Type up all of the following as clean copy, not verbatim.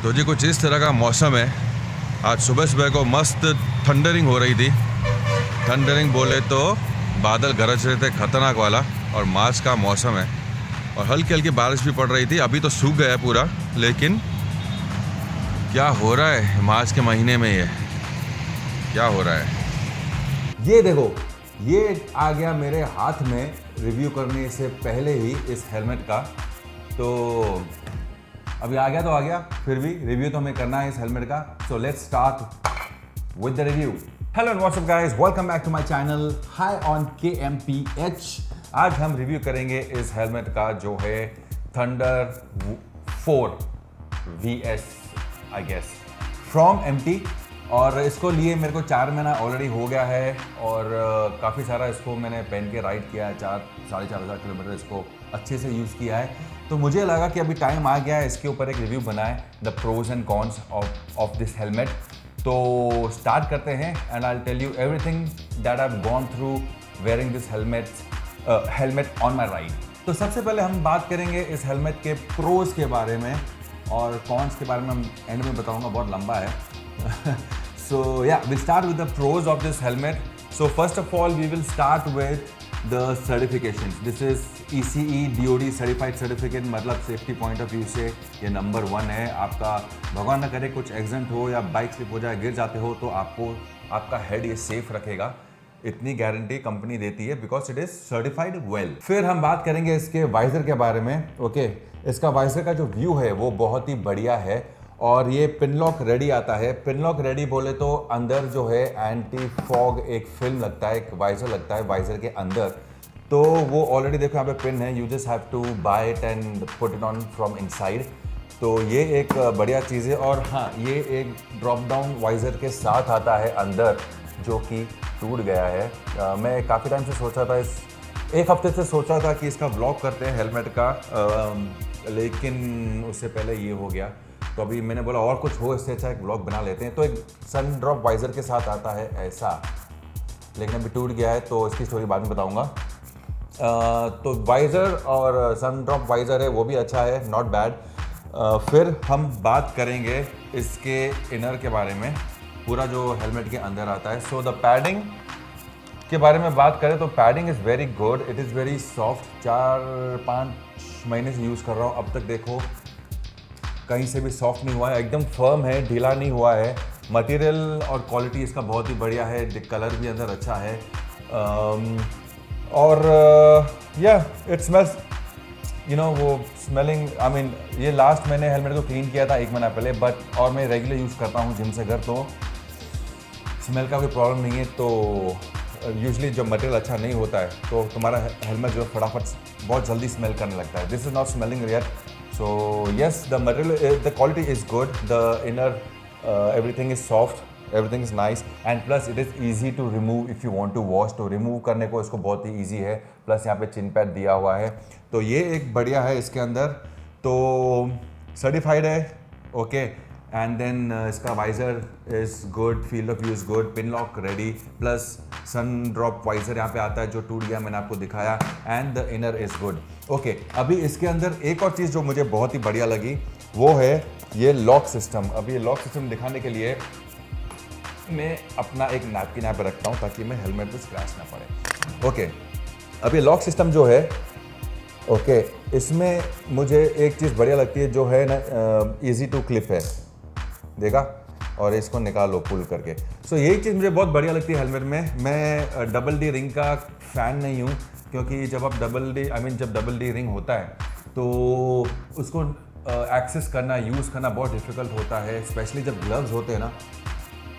तो जी कुछ इस तरह का मौसम है। आज सुबह सुबह को मस्त थंडरिंग हो रही थी। थंडरिंग बोले तो बादल गरज रहे थे खतरनाक वाला, और मार्च का मौसम है और हल्की हल्की बारिश भी पड़ रही थी। अभी तो सूख गया है पूरा, लेकिन क्या हो रहा है मार्च के महीने में, ये क्या हो रहा है। ये देखो, ये आ गया मेरे हाथ में रिव्यू करने से पहले ही इस हेलमेट का। तो अभी आ गया तो आ गया, फिर भी रिव्यू तो हमें करना है इस हेलमेट का। So let's start with the review. Hello and what's up guys, welcome back to my channel high on KMPH। आज हम रिव्यू करेंगे इस हेलमेट का जो है thunder 4 VS I guess from MT। और इसको लिए मेरे को 4 महीना ऑलरेडी हो गया है और काफ़ी सारा इसको मैंने पहन के राइड किया है। 4,500 किलोमीटर इसको अच्छे से यूज़ किया है। तो मुझे लगा कि अभी टाइम आ गया है इसके ऊपर एक रिव्यू बनाए, the pros and cons of this helmet. तो स्टार्ट करते हैं and I tell you everything that I have gone through wearing this helmet on my ride. तो सबसे पहले हम बात करेंगे इस हेलमेट के प्रोज के बारे में, और कॉन्स के बारे में हम एंड में बताऊंगा, बहुत लंबा है। So yeah, we'll start with the pros of this helmet. So first of all, we will start with the certifications. This is ECE DOD certified certificate, मतलब सेफ्टी पॉइंट ऑफ व्यू से ये number 1 है। आपका भगवान ना करे कुछ accident हो या बाइक स्लिप हो जाए, गिर जाते हो, तो आपको आपका हेड ये सेफ रखेगा, इतनी गारंटी कंपनी देती है, because it is certified well. फिर हम बात करेंगे इसके वाइजर के बारे में। ओके, इसका वाइजर का जो व्यू है वो बहुत ही बढ़िया है और ये पिनलॉक रेडी आता है। पिनलॉक रेडी बोले तो अंदर जो है एंटी फॉग एक फिल्म लगता है, एक वाइजर लगता है वाइजर के अंदर। तो वो ऑलरेडी देखो यहाँ पे पिन है, you just have to buy it and put it on from inside. तो ये एक बढ़िया चीज़ है। और हाँ, ये एक ड्रॉप डाउन वाइजर के साथ आता है अंदर, जो कि टूट गया है। मैं काफ़ी टाइम से सोचा था, एक हफ्ते से सोचा था कि इसका व्लॉग करते हैं हेलमेट का, लेकिन उससे पहले ये हो गया। तो अभी मैंने बोला और कुछ हो इससे अच्छा एक व्लॉग बना लेते हैं। तो एक सन ड्रॉप वाइजर के साथ आता है ऐसा, लेकिन अभी टूट गया है, तो इसकी स्टोरी बाद में बताऊंगा। तो वाइजर और सन ड्रॉप वाइजर है वो भी अच्छा है, नॉट बैड। फिर हम बात करेंगे इसके इनर के बारे में, पूरा जो हेलमेट के अंदर आता है। सो द पैडिंग के बारे में बात करें तो padding is very good, it is very soft. 4-5 महीने से यूज़ कर रहा हूँ, अब तक देखो कहीं से भी सॉफ्ट नहीं हुआ है, एकदम फर्म है, ढीला नहीं हुआ है। मटेरियल और क्वालिटी इसका बहुत ही बढ़िया है, कलर भी अंदर अच्छा है। और या इट स्मेल्स, यू नो, वो स्मेलिंग, आई मीन ये लास्ट मैंने हेलमेट को क्लीन किया था 1 महीना पहले, बट और मैं रेगुलर यूज़ करता हूँ जिम से घर, तो स्मेल का कोई प्रॉब्लम नहीं है। तो यूजली जब मटेरियल अच्छा नहीं होता है तो तुम्हारा हेलमेट जो फटाफट बहुत जल्दी स्मेल करने लगता है। This is not smelling real. So yes, the material, the quality is good. The inner, everything is soft, everything is nice, and plus it is easy to remove if you want to wash. तो remove करने को इसको बहुत ही easy है। Plus यहाँ पे चिन pad दिया हुआ है, तो ये एक बढ़िया है इसके अंदर। तो सर्टिफाइड है, ओके। एंड देन इसका visor is good, field of view is good, pin lock ready, plus sun drop visor यहाँ पे आता है जो टूट गया, मैंने आपको दिखाया, and the inner is good, okay. अभी इसके अंदर एक और चीज़ जो मुझे बहुत ही बढ़िया लगी वो है ये लॉक सिस्टम। अभी ये लॉक सिस्टम दिखाने के लिए मैं अपना एक नैपकिन यहाँ पे रखता हूँ ताकि मैं हेलमेट पे स्क्रैच ना पड़े, ओके। अब ये लॉक सिस्टम जो है, ओके, इसमें मुझे एक चीज़ बढ़िया लगती है जो है ना, ईजी टू क्लिप है, देखा, और इसको निकालो पुल करके। सो यही चीज़ मुझे बहुत बढ़िया लगती है हेलमेट में। मैं डबल डी रिंग का फ़ैन नहीं हूँ, क्योंकि जब आप जब डबल डी रिंग होता है तो उसको एक्सेस करना, यूज़ करना बहुत डिफ़िकल्ट होता है, स्पेशली जब ग्लव्स होते हैं ना,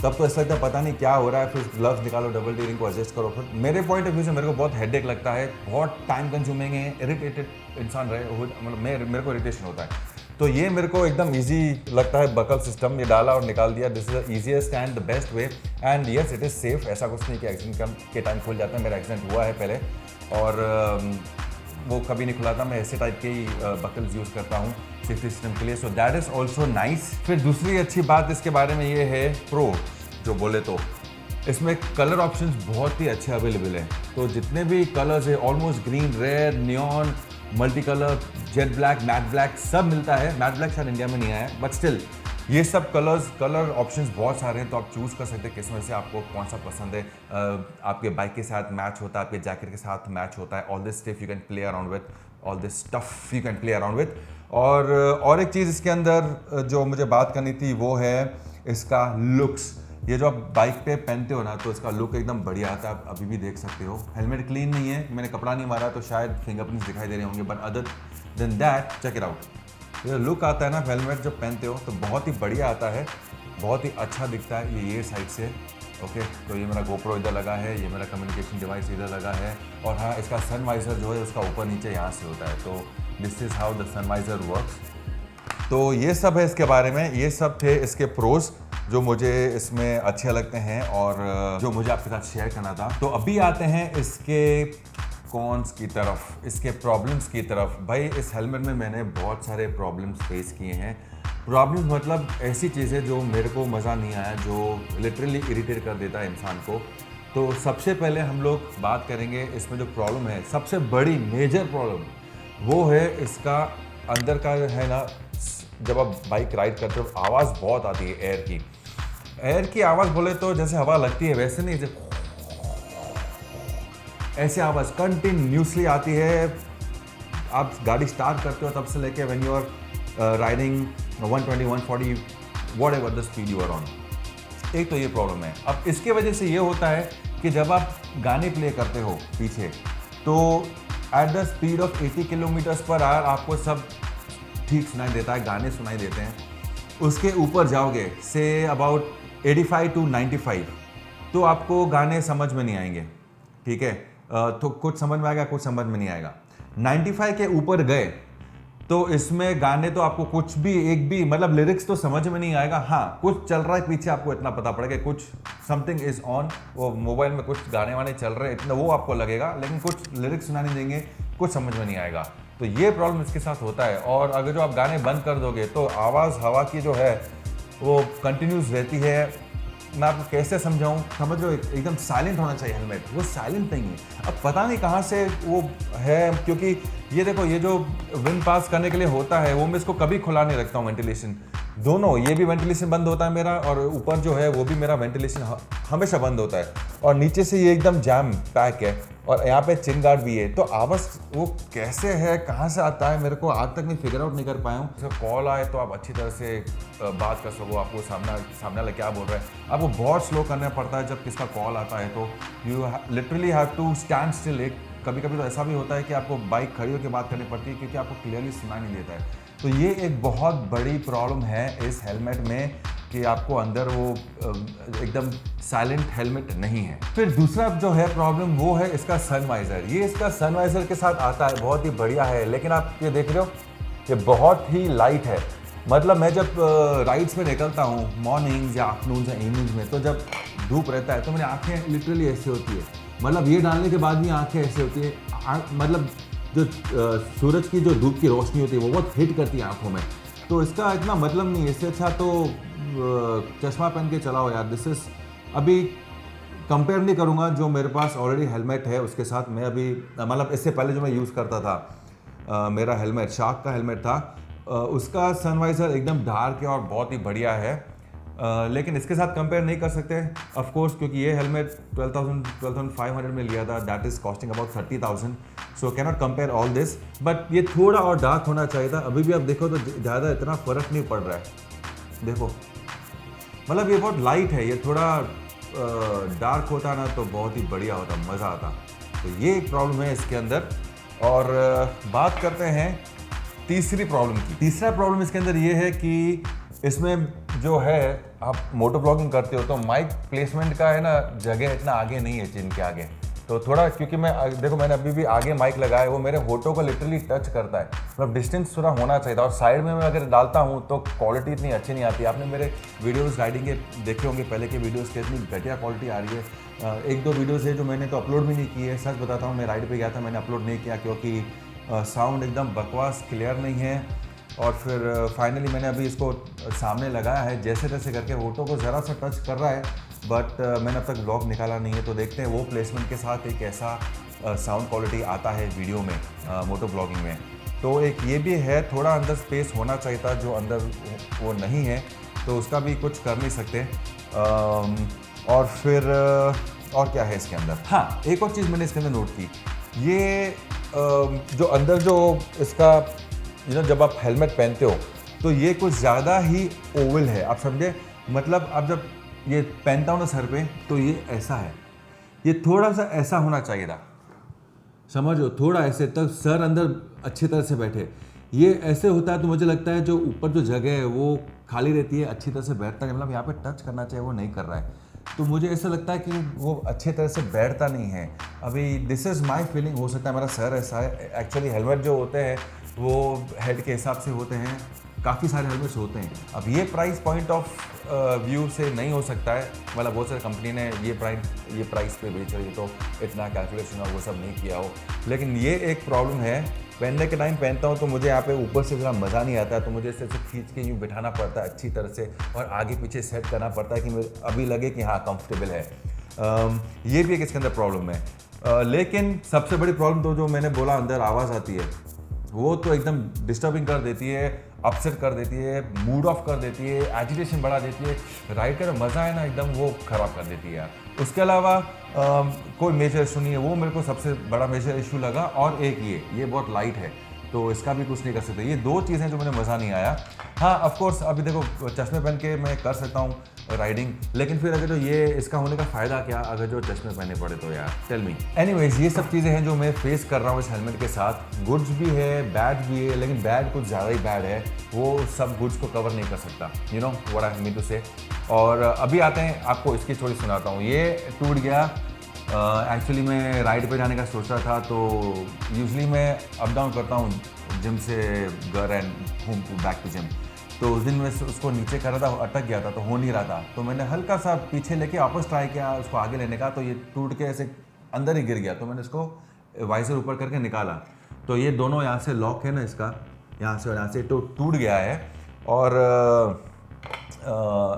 तब तो ऐसा लगता है पता नहीं क्या हो रहा है, फिर ग्लव्स निकालो, डबल डी रिंग को एडजस्ट करो। फिर मेरे पॉइंट ऑफ व्यू से मेरे को बहुत हेडेक लगता है, बहुत टाइम कंज्यूमिंग है, इरिटेटेड इंसान रहे, मतलब मेरे को इरिटेशन होता है। तो ये मेरे को एकदम इजी लगता है, बकल सिस्टम, ये डाला और निकाल दिया। This is the easiest and the best way, and yes it is safe. ऐसा कुछ नहीं कि एक्सीडेंट के टाइम खुल जाता है, मेरा एक्सीडेंट हुआ है पहले और वो कभी नहीं खुला था। मैं ऐसे टाइप के ही बकल्स यूज़ करता हूँ सेफ्टी सिस्टम के लिए, so that is also nice. फिर दूसरी अच्छी बात इसके बारे में ये है, प्रो जो बोले तो इसमें कलर ऑप्शंस बहुत ही अच्छे अवेलेबल हैं। तो जितने भी कलर्स है, almost green, red, neon, multi colour, jet black, matte black, सब मिलता है। मैट ब्लैक शायद इंडिया में नहीं आया है, बट स्टिल ये सब कलर ऑप्शंस बहुत सारे हैं, तो आप चूज़ कर सकते हैं किस में से आपको कौन सा पसंद है। आपके बाइक के साथ मैच होता है, आपके जैकेट के साथ मैच होता है। All this stuff you can play around with, all this stuff you can play around with. और एक चीज़ इसके अंदर जो मुझे बात करनी थी वो है इसका लुक्स। ये जो आप बाइक पे पहनते हो ना, तो इसका लुक एकदम बढ़िया आता है। आप अभी भी देख सकते हो हेलमेट क्लीन नहीं है, मैंने कपड़ा नहीं मारा तो शायद फिंगरप्रिंट्स दिखाई दे रहे होंगे, but other than that check it out. ये लुक आता है ना हेलमेट जब पहनते हो तो बहुत ही बढ़िया आता है, बहुत ही अच्छा दिखता है ये साइड से। ओके, तो ये मेरा GoPro इधर लगा है, ये मेरा कम्युनिकेशन डिवाइस इधर लगा है, और हाँ इसका सनवाइज़र जो है उसका ऊपर नीचे यहाँ से होता है। तो this is how the sun visor works. तो ये सब है इसके बारे में, ये सब थे इसके प्रोज जो मुझे इसमें अच्छे लगते हैं और जो मुझे आपके साथ शेयर करना था। तो अभी आते हैं इसके कॉन्स की तरफ, इसके प्रॉब्लम्स की तरफ। भाई इस हेलमेट में मैंने बहुत सारे प्रॉब्लम्स फेस किए हैं। प्रॉब्लम्स मतलब ऐसी चीज़ें जो मेरे को मज़ा नहीं आया, जो लिटरली इरिटेट कर देता है इंसान को। तो सबसे पहले हम लोग बात करेंगे इसमें जो प्रॉब्लम है, सबसे बड़ी मेजर प्रॉब्लम वो है इसका अंदर का है ना, जब आप बाइक राइड करते हो आवाज़ बहुत आती है एयर की। एयर की आवाज़ बोले तो जैसे हवा लगती है वैसे नहीं, जैसे ऐसे आवाज़ कंटिन्यूसली आती है। आप गाड़ी स्टार्ट करते हो तब से लेके when you are riding 120 140 whatever the speed you are on. एक तो ये प्रॉब्लम है। अब इसके वजह से ये होता है कि जब आप गाने प्ले करते हो पीछे, तो at the speed of 80 kilometres per hour आपको सब ठीक सुनाई देता है, गाने सुनाई देते हैं। उसके ऊपर जाओगे से अबाउट 85 to 95, तो आपको गाने समझ में नहीं आएंगे, ठीक है। तो कुछ समझ में आएगा, कुछ समझ में नहीं आएगा। 95 के ऊपर गए तो इसमें गाने तो आपको कुछ भी एक भी मतलब लिरिक्स तो समझ में नहीं आएगा। हाँ, कुछ चल रहा है पीछे, आपको इतना पता पड़ेगा कुछ समथिंग इज ऑन, वो मोबाइल में कुछ गाने वाने चल रहे हैं, इतना वो आपको लगेगा, लेकिन कुछ लिरिक्स सुनाने देंगे, कुछ समझ में नहीं आएगा। तो ये प्रॉब्लम इसके साथ होता है। और अगर जो आप गाने बंद कर दोगे तो आवाज़ हवा की जो है वो कंटिन्यूस रहती है। मैं आपको कैसे समझाऊं, समझ लो एकदम साइलेंट होना चाहिए हेलमेट, वो साइलेंट नहीं है। अब पता नहीं कहाँ से वो है, क्योंकि ये देखो ये जो विंड पास करने के लिए होता है वो मैं इसको कभी खुला नहीं रखता हूँ, वेंटिलेशन दोनों, ये भी वेंटिलेशन बंद होता है मेरा, और ऊपर जो है वो भी मेरा वेंटिलेशन हमेशा बंद होता है। और नीचे से ये एकदम जैम पैक है, और यहाँ पे चिन गार्ड भी है। तो आवाज़ वो कैसे है, कहाँ से आता है, मेरे को आज तक मैं फिगर आउट नहीं कर पाया हूँ। जब कॉल आए तो आप अच्छी तरह से बात कर सको, आपको सामने वाला क्या बोल रहा है। आपको बहुत स्लो करना पड़ता है जब किसका कॉल आता है, तो you literally have to stand still. एक कभी कभी तो ऐसा भी होता है कि आपको बाइक खड़ी होकर बात करनी पड़ती है, क्योंकि आपको क्लियरली सुनाई नहीं देता है। तो ये एक बहुत बड़ी प्रॉब्लम है इस हेलमेट में, कि आपको अंदर वो एकदम साइलेंट हेलमेट नहीं है। फिर दूसरा जो है प्रॉब्लम वो है इसका सनवाइज़र। ये इसका सनवाइज़र के साथ आता है, बहुत ही बढ़िया है, लेकिन आप ये देख रहे हो ये बहुत ही लाइट है। मतलब मैं जब राइड्स में निकलता हूँ मॉर्निंग्स या आफ्टरनून या इवनिंग्स में, तो जब धूप रहता है तो मेरी आँखें लिटरली ऐसे होती है, मतलब ये डालने के बाद भी आँखें ऐसे होती है, मतलब जो सूरज की जो धूप की रोशनी होती है वो बहुत हिट करती है आँखों में। तो इसका इतना मतलब नहीं है, इससे अच्छा तो चश्मा पहन के चलाओ यार। दिस इज़, अभी कंपेयर नहीं करूँगा जो मेरे पास ऑलरेडी हेलमेट है उसके साथ। मैं अभी मतलब इससे पहले जो मैं यूज़ करता था मेरा हेलमेट शार्क का हेलमेट था, उसका सनवाइज़र एकदम डार्क है और बहुत ही बढ़िया है। लेकिन इसके साथ कंपेयर नहीं कर सकते ऑफ कोर्स, क्योंकि ये हेलमेट 12,500 में लिया था, that is costing about 30,000, so can not compare all this. But ये थोड़ा और डार्क होना चाहिए था। अभी भी आप देखो तो ज़्यादा इतना फ़र्क नहीं पड़ रहा है, देखो मतलब ये बहुत लाइट है। ये थोड़ा डार्क होता ना तो बहुत ही बढ़िया होता, मज़ा आता। तो ये एक प्रॉब्लम है इसके अंदर। और बात करते हैं तीसरी प्रॉब्लम की। तीसरा प्रॉब्लम इसके अंदर ये है कि इसमें जो है आप मोटो ब्लॉगिंग करते हो तो माइक प्लेसमेंट का है ना, जगह इतना आगे नहीं है चिन के आगे। तो थोड़ा, क्योंकि मैं देखो मैंने अभी भी आगे माइक लगाया है, वो मेरे होठों को लिटरली टच करता है, मतलब डिस्टेंस थोड़ा होना चाहिए था। और साइड में मैं अगर डालता हूँ तो क्वालिटी इतनी अच्छी नहीं आती। आपने मेरे वीडियोस राइडिंग के देखे होंगे पहले के वीडियोस के, इतनी घटिया क्वालिटी आ रही है। एक दो वीडियोस है जो मैंने तो अपलोड भी नहीं की है, सच बताता हूँ। मैं राइड पे गया था, मैंने अपलोड नहीं किया क्योंकि साउंड एकदम बकवास, क्लियर नहीं है। और फिर फाइनली मैंने अभी इसको सामने लगाया है, जैसे तैसे करके होठों को ज़रा सा टच कर रहा है, बट मैंने अब तक ब्लॉग निकाला नहीं है। तो देखते हैं वो प्लेसमेंट के साथ एक ऐसा साउंड क्वालिटी आता है वीडियो में, मोटो ब्लॉगिंग में। तो एक ये भी है, थोड़ा अंदर स्पेस होना चाहिए था जो अंदर वो नहीं है। तो उसका भी कुछ कर नहीं सकते। और फिर और क्या है इसके अंदर, हाँ एक और चीज़ मैंने इसके अंदर नोट की, ये जो अंदर जो इसका जब आप हेलमेट पहनते हो तो ये कुछ ज़्यादा ही ओवल है, आप समझे, मतलब अब जब ये पहनता हूँ ना सर पे तो ये ऐसा है, ये थोड़ा सा ऐसा होना चाहिए था, समझो, थोड़ा ऐसे तक सर अंदर अच्छी तरह से बैठे। ये ऐसे होता है तो मुझे लगता है जो ऊपर जो जगह है वो खाली रहती है, अच्छी तरह से बैठता है, मतलब यहाँ पे टच करना चाहिए वो नहीं कर रहा है, तो मुझे ऐसा लगता है कि वो अच्छी तरह से बैठता नहीं है। अभी दिस इज़ माय फीलिंग, हो सकता है मेरा सर ऐसा है। एक्चुअली हेलमेट जो होते हैं वो हेड के हिसाब से होते हैं, काफ़ी सारे हेलमेट्स होते हैं। अब ये प्राइस पॉइंट ऑफ व्यू से नहीं हो सकता है, मतलब बहुत सारी कंपनी ने ये प्राइस पे बेच रही है तो इतना कैलकुलेशन और वो सब नहीं किया हो, लेकिन ये एक प्रॉब्लम है। पहनने के टाइम पहनता हूँ तो मुझे यहाँ पे ऊपर से ज़रा मज़ा नहीं आता है, तो मुझे इसे खींच के यूँ बिठाना पड़ता है अच्छी तरह से और आगे पीछे सेट करना पड़ता है कि मुझे अभी लगे कि हाँ कंफर्टेबल है। ये भी एक इसके अंदर प्रॉब्लम है। लेकिन सबसे बड़ी प्रॉब्लम तो जो मैंने बोला अंदर आवाज़ आती है, वो तो एकदम डिस्टर्बिंग कर देती है, अपसेट कर देती है, मूड ऑफ कर देती है, एजिटेशन बढ़ा देती है, राइड का मज़ा है ना एकदम वो ख़राब कर देती है यार। उसके अलावा कोई मेजर इशू नहीं है, वो मेरे को सबसे बड़ा मेजर इशू लगा। और एक ये बहुत लाइट है तो इसका भी कुछ नहीं कर सकते। ये दो चीज़ें जो मुझे मज़ा नहीं आया। हाँ ऑफ कोर्स अभी देखो चश्मे पहन के मैं कर सकता हूँ राइडिंग, लेकिन फिर अगर जो ये इसका होने का फ़ायदा क्या अगर जो चश्मे पहने पड़े तो यार, टेल मी। एनीवेज ये सब चीज़ें हैं जो मैं फेस कर रहा हूँ इस हेलमेट के साथ। गुड्स भी है, बैड भी है, लेकिन बैड कुछ ज़्यादा ही बैड है, वो सब गुड्स को कवर नहीं कर सकता, you know what I mean to say. और अभी आते हैं, आपको इसकी स्टोरी सुनाता हूँ। ये टूट गया, एक्चुअली मैं राइड पे जाने का सोच रहा था, तो यूजुअली मैं अप डाउन करता हूँ जिम से घर and home to back to gym, तो उस दिन मैं उसको नीचे कर रहा था, अटक गया था तो हो नहीं रहा था, तो मैंने हल्का सा पीछे लेके वापस ट्राई किया उसको आगे लेने का, तो ये टूट के ऐसे अंदर ही गिर गया। तो मैंने इसको वाइजर ऊपर करके निकाला, तो ये दोनों यहाँ से लॉक है ना, इसका यहाँ से और यहाँ से तो टूट गया है। और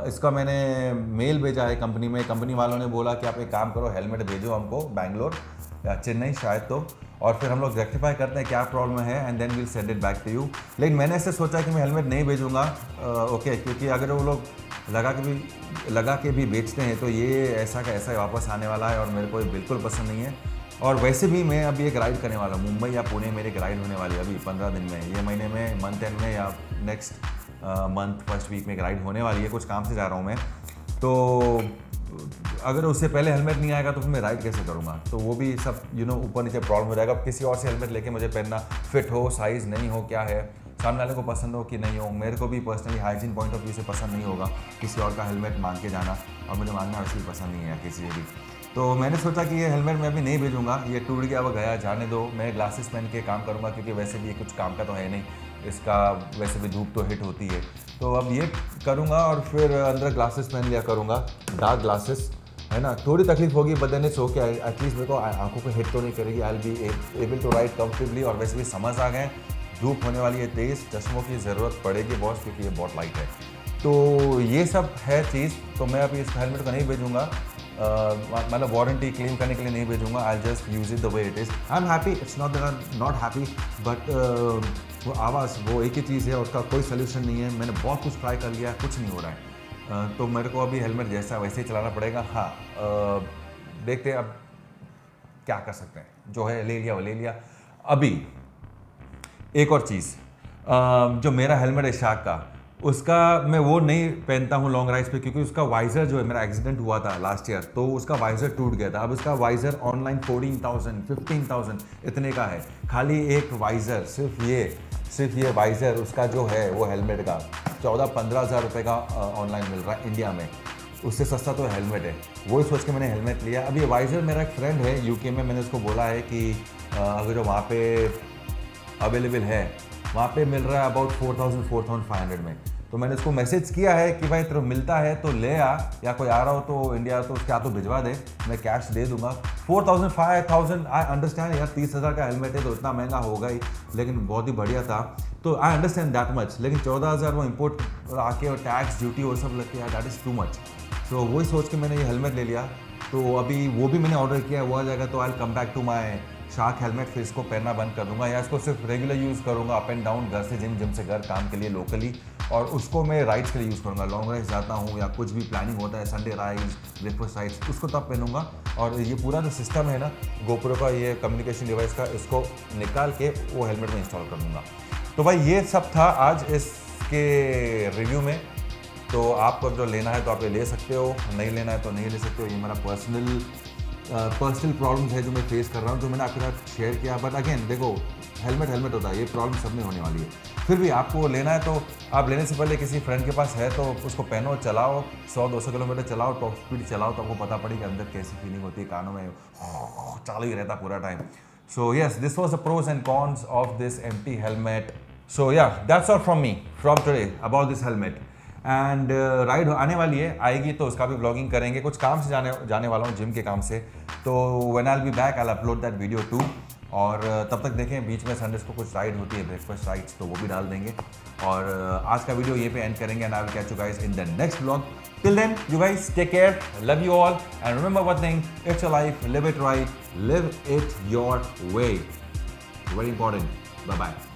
इसका मैंने मेल भेजा है कंपनी में, कंपनी वालों ने बोला कि आप एक काम करो, हेलमेट भेजो हमको बैंगलोर या चेन्नई शायद, तो और फिर हम लोग रेक्टिफाई करते हैं क्या प्रॉब्लम है and then will send it back to you. लेकिन मैंने ऐसे सोचा कि मैं हेलमेट नहीं भेजूंगा, ओके, क्योंकि अगर वो लोग लगा के भी बेचते हैं तो ये ऐसा का ऐसा वापस आने वाला है और मेरे को ये बिल्कुल पसंद नहीं है। और वैसे भी मैं अभी एक राइड करने वाला हूँ, मुंबई या पुणे मेरी एक राइड होने वाली है अभी 15 दिन में, ये महीने में मंथ एंड में या नेक्स्ट मंथ फर्स्ट वीक में एक राइड होने वाली है, कुछ काम से जा रहा हूँ मैं। तो अगर उससे पहले हेलमेट नहीं आएगा तो फिर मैं राइड कैसे करूँगा, तो वो भी सब ऊपर नीचे प्रॉब्लम हो जाएगा। किसी और से हेलमेट लेके मुझे पहनना, फिट हो, साइज़ नहीं हो, क्या है, सामने वाले को पसंद हो कि नहीं हो, मेरे को भी personally hygiene point of view से पसंद नहीं होगा किसी और का हेलमेट मांग के जाना, और मुझे मांगना वैसे भी पसंद नहीं है किसी से भी। तो मैंने सोचा कि ये हेलमेट मैं अभी नहीं भेजूंगा, ये टूट गया वो गया, जाने दो, मैं ग्लासेस पहन के काम करूँगा, क्योंकि वैसे भी ये कुछ काम का तो है नहीं, इसका वैसे भी धूप तो हिट होती है, तो अब ये करूँगा और फिर अंदर ग्लासेस पहन लिया करूँगा, डार्क ग्लासेस, है ना। थोड़ी तकलीफ होगी but then it's okay, at least मेरे को आंखों पे हिट तो नहीं करेगी, I will be able to ride comfortably. और वैसे भी समझ आ गए, धूप होने वाली है तेज़, चश्मों की ज़रूरत पड़ेगी बॉस, क्योंकि ये बहुत लाइट है। तो ये सब है चीज़, तो मैं अभी इस हेलमेट को नहीं भेजूँगा, मतलब वारंटी क्लेम करने के लिए नहीं भेजूँगा, I just use it the way it is. I am happy, it's not that I am not happy, but वो आवाज़ वो एक ही चीज़ है, उसका कोई सोल्यूशन नहीं है। मैंने बहुत कुछ ट्राई कर लिया, कुछ नहीं हो रहा है, तो मेरे को अभी हेलमेट जैसा वैसे ही चलाना पड़ेगा। हाँ देखते हैं अब क्या कर सकते हैं, जो है ले लिया वो ले लिया। अभी एक और चीज़, जो मेरा हेलमेट है शार्क का, उसका मैं वो नहीं पहनता हूँ लॉन्ग राइड्स पे, क्योंकि उसका वाइज़र जो है, मेरा एक्सीडेंट हुआ था लास्ट ईयर, तो उसका वाइज़र टूट गया था। अब उसका वाइज़र ऑनलाइन 14,000 15,000 इतने का है, खाली एक वाइज़र, सिर्फ ये वाइज़र उसका जो है वो हेलमेट का 14-15 हज़ार रुपये का ऑनलाइन मिल रहा है इंडिया में, उससे सस्ता तो हेलमेट है। वही सोच के मैंने हेलमेट लिया। अब ये वाइज़र, मेरा एक फ्रेंड है यूके में, मैंने उसको बोला है कि अगर जो वहाँ पे अवेलेबल है, वहाँ पे मिल रहा है अबाउट 4,500 में, तो मैंने उसको मैसेज किया है कि भाई तेरे मिलता है तो ले आ, या कोई आ रहा हो तो इंडिया तो क्या तो भिजवा दे, मैं कैश दे दूंगा। 4,000 5,000 आई अंडरस्टैंड यार, 30,000 का हेलमेट है तो इतना महंगा होगा ही, लेकिन बहुत ही बढ़िया था, तो आई अंडरस्टैंड दैट मच। लेकिन 14,000 वो इम्पोर्ट आके और टैक्स ड्यूटी और सब लग के, यार दैट इज़ टू मच। तो वही सोच के मैंने ये हेलमेट ले लिया। तो अभी वो भी मैंने ऑर्डर किया, वो आ जाएगा तो I come back to my shark helmet, फिर इसको पहनना बंद कर दूंगा, या इसको सिर्फ रेगुलर यूज़ करूंगा अप एंड डाउन, घर से जिम, जिम से घर, काम के लिए लोकली, और उसको मैं राइड्स के लिए यूज़ करूँगा। लॉन्ग राइड्स जाता हूँ या कुछ भी प्लानिंग होता है, संडे राइड्स, ब्रेकफास्ट राइड्स, उसको तब पहनूंगा। और ये पूरा जो सिस्टम है ना GoPro का, ये कम्युनिकेशन डिवाइस का, इसको निकाल के वो हेलमेट में इंस्टॉल कर दूँगा। तो भाई ये सब था आज इसके रिव्यू में। तो आपको जो लेना है तो आप ये ले सकते हो, नहीं लेना है तो नहीं ले सकते हो। ये मेरा पर्सनल प्रॉब्लम्स है जो मैं फेस कर रहा हूँ, जो मैंने आपके साथ शेयर किया। बट अगेन देखो, हेलमेट होता है, ये प्रॉब्लम सब में होने वाली है। फिर भी आपको लेना है तो आप लेने से पहले किसी फ्रेंड के पास है तो उसको पहनो, चलाओ, 100-200 किलोमीटर चलाओ, टॉप स्पीड चलाओ, तो आपको पता पड़े कि अंदर कैसी फीलिंग होती है, कानों में चालू ही रहता पूरा time. So yes, this was the pros and cons of this empty helmet. So ya, that's all from me from today about this helmet. And ride आने वाली है, आएगी तो उसका भी ब्लॉगिंग करेंगे। कुछ काम से जाने वाला हूँ, जिम के काम से। तो when I will be back I will upload that video too. और तब तक देखें, बीच में संडेज को कुछ राइड होती है, ब्रेकफास्ट राइड्स, तो वो भी डाल देंगे। और आज का वीडियो ये पे एंड करेंगे and I will catch you guys in the next vlog. Till then you guys take care, love you all and remember one thing, it's your life, live it right, live it your way, very important. Bye bye.